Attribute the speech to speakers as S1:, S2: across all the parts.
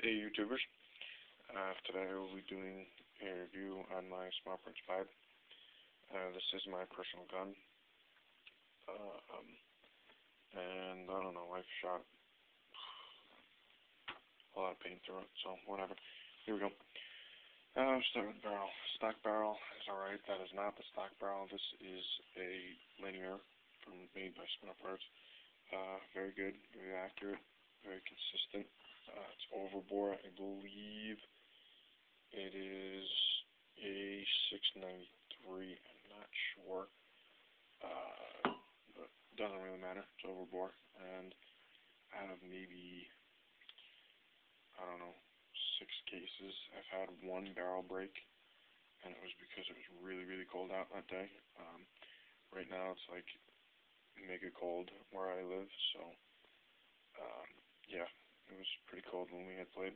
S1: Hey YouTubers, today I will be doing a review on my Small Prince 5. This is my personal gun, and I don't know, I've shot a lot of paint through it, so whatever. Here we go. I'll start with the barrel. Stock barrel is alright. That is not the stock barrel. This is a linear made by Small Prince. Very good, very accurate, very consistent. It's overbore. I believe it is a 693. I'm not sure, but it doesn't really matter. It's overbore, and out of maybe, I don't know, 6 cases, I've had one barrel break, and it was because it was really, really cold out that day. Right now it's like mega cold where I live, so yeah, it was pretty cold when we had played.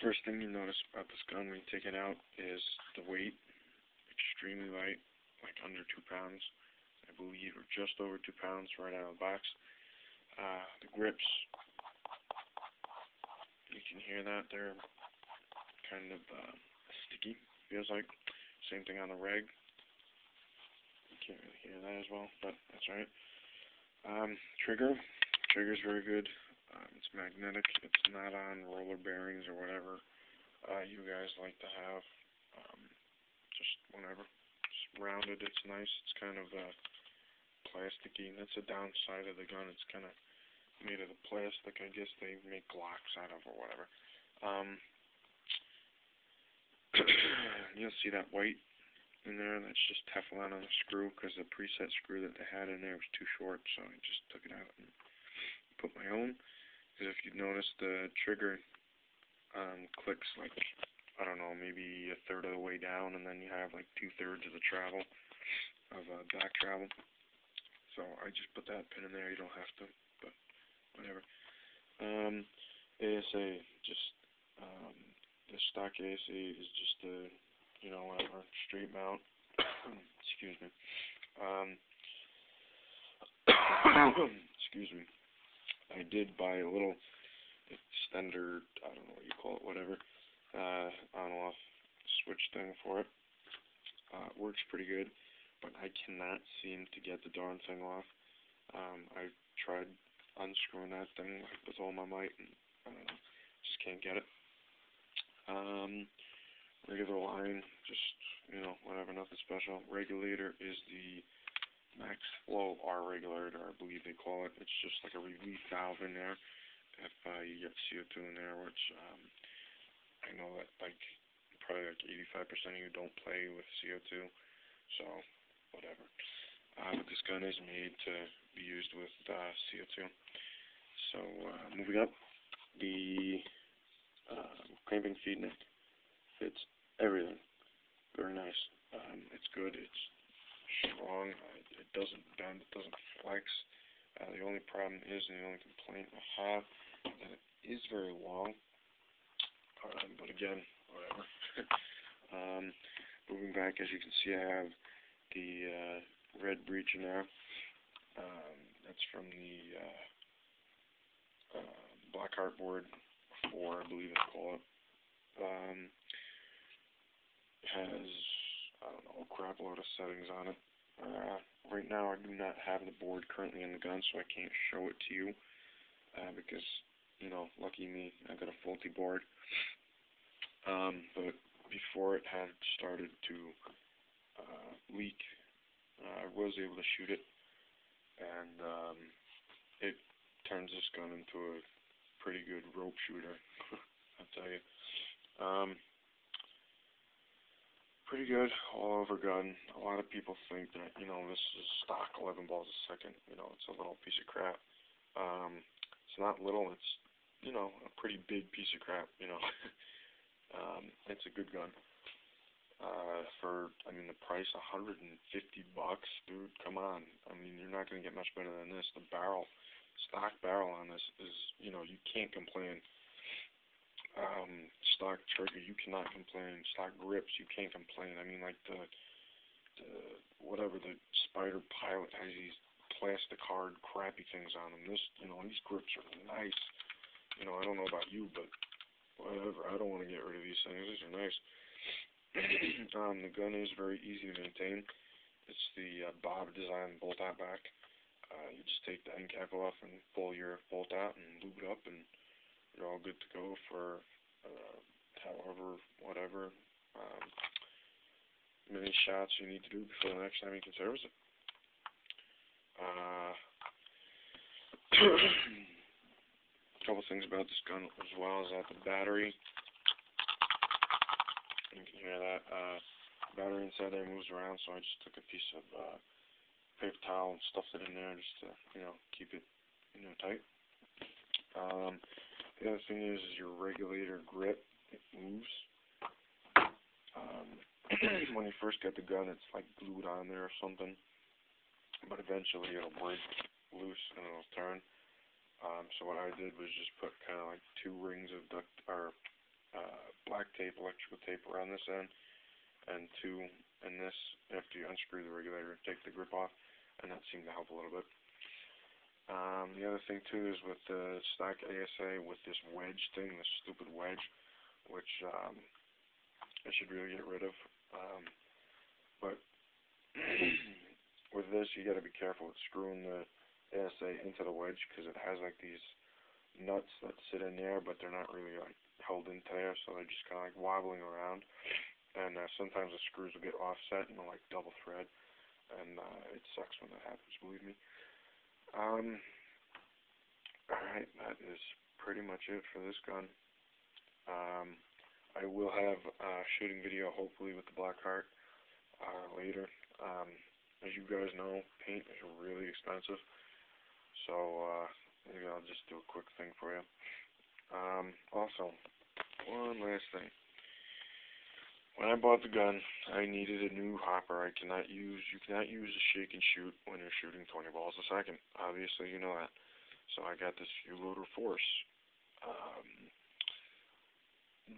S1: First thing you notice about this gun when you take it out is the weight. Extremely light, like under 2 pounds, I believe, or just over 2 pounds right out of the box. The grips, you can hear that they're kind of sticky, feels like. Same thing on the reg. You can't really hear that as well, but that's right. Trigger's very good. It's magnetic. It's not on roller bearings or whatever you guys like to have. Just whatever. Just rounded. It's nice. It's kind of plasticky. That's the downside of the gun. It's kind of made of the plastic. I guess they make Glocks out of or whatever. You'll see that white in there. That's just Teflon on the screw because the preset screw that they had in there was too short, so I just took it out and put my own. Because if you notice, the trigger clicks like, I don't know, maybe a third of the way down, and then you have like 2/3 of the travel of back travel. So I just put that pin in there. You don't have to, but whatever. ASA, just the stock ASA is just a, you know, whatever, straight mount. Excuse me. Excuse me. I did buy a little extender, I don't know what you call it, whatever, on-off switch thing for it. It works pretty good, but I cannot seem to get the darn thing off. I've tried unscrewing that thing like with all my might, and I don't know, just can't get it. Regular line, just, you know, whatever, nothing special. Regulator is the Max Flow R regulator, I believe they call it. It's just like a relief valve in there if you get CO2 in there, which I know that like probably like 85% of you don't play with CO2, so whatever. But this gun is made to be used with CO2. So moving up, the cramping feed neck fits everything. Very nice. It's good. It's strong. It doesn't bend. It doesn't flex. The only problem is, and the only complaint I have, that it is very long. But again, whatever. Moving back, as you can see, I have the red breech in there. That's from the blackheart board 4, I believe they call it. Has, I don't know, a crap load of settings on it. Right now I do not have the board currently in the gun, so I can't show it to you, because, you know, lucky me, I got a faulty board. But before it had started to leak, I was able to shoot it, and it turns this gun into a pretty good rope shooter, I'll tell you. Pretty good, all over gun. A lot of people think that, you know, this is stock 11 balls a second. You know, it's a little piece of crap. It's not little, it's, you know, a pretty big piece of crap, you know. It's a good gun. For, I mean, the price, $150, dude, come on. I mean, you're not going to get much better than this. The barrel, stock barrel on this is, you know, you can't complain. Stock trigger, you cannot complain. Stock grips, you can't complain. I mean, like the whatever, the Spider Pilot has these plastic hard crappy things on them. This, you know, these grips are nice. I don't know about you, but whatever. I don't want to get rid of these things. These are nice. The gun is very easy to maintain. It's the Bob design bolt out back. You just take the end cap off and pull your bolt out and lube it up, and you're all good to go for however, whatever many shots you need to do before the next time you can service it. A couple things about this gun as well is that the battery, you can hear that, battery inside there moves around, so I just took a piece of paper towel and stuffed it in there just to, keep it, tight. The other thing is your regulator grip, it moves. When you first get the gun, it's like glued on there or something, but eventually it'll break loose and it'll turn. So what I did was just put kind of like 2 rings of black tape, electrical tape around this end, and 2 in this after you unscrew the regulator and take the grip off, and that seemed to help a little bit. The other thing too is with the stock ASA with this wedge thing, this stupid wedge, which I should really get rid of. But with this, you got to be careful with screwing the ASA into the wedge, because it has like these nuts that sit in there, but they're not really like held into there, so they're just kind of like wobbling around. And sometimes the screws will get offset and they'll like double thread, and it sucks when that happens, believe me. Alright, that is pretty much it for this gun. I will have a shooting video, hopefully, with the blackheart later. As you guys know, paint is really expensive, so maybe I'll just do a quick thing for you. Also, one last thing. When I bought the gun, I needed a new hopper. You cannot use a shake and shoot when you're shooting 20 balls a second. Obviously, you know that. So I got this fuel loader Force.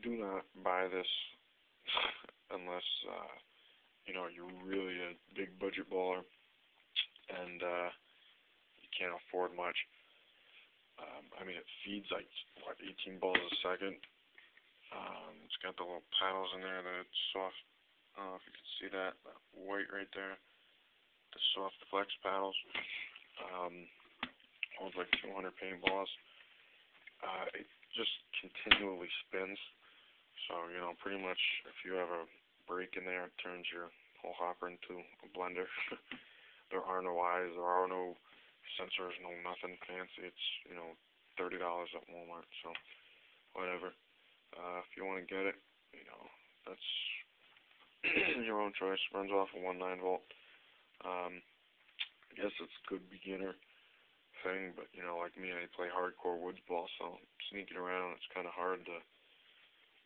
S1: Do not buy this unless you're really a big budget baller and you can't afford much. It feeds like 18 balls a second. It's got the little paddles in there, the soft, I don't know if you can see that white right there, the soft flex paddles. Holds like 200 paintballs. It just continually spins, so pretty much if you have a break in there, it turns your whole hopper into a blender. There are no eyes, there are no sensors, no nothing fancy. It's $30 at Walmart, so whatever. If you want to get it, that's your own choice. Runs off a 1.9 volt. I guess it's a good beginner thing, but like me, I play hardcore woods ball, so sneaking around, it's kind of hard to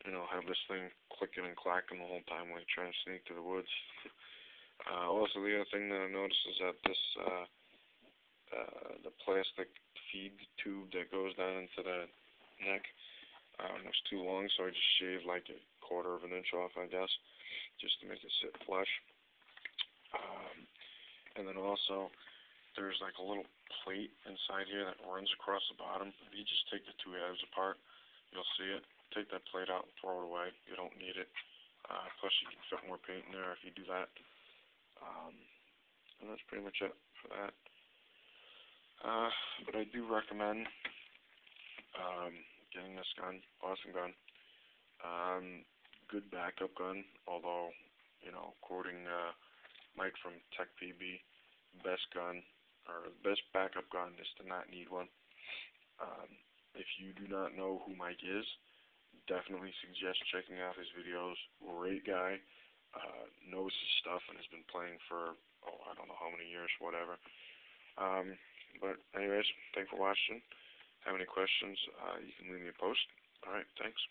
S1: have this thing clicking and clacking the whole time while you're trying to sneak to the woods. Also, the other thing that I noticed is that this the plastic feed tube that goes down into the neck was too long, so I just shaved like a 1/4 of an inch off, I guess, just to make it sit flush. And then also, there's like a little plate inside here that runs across the bottom. If you just take the 2 halves apart, you'll see it. Take that plate out and throw it away. You don't need it. Plus, you can fit more paint in there if you do that. And that's pretty much it for that. But I do recommend getting this gun. Awesome gun. Good backup gun, although, quoting Mike from Tech PB, best gun, or the best backup gun is to not need one. If you do not know who Mike is, definitely suggest checking out his videos. Great guy, knows his stuff and has been playing for, I don't know how many years, whatever. But anyways, thanks for watching. Have any questions, you can leave me a post. Alright, thanks.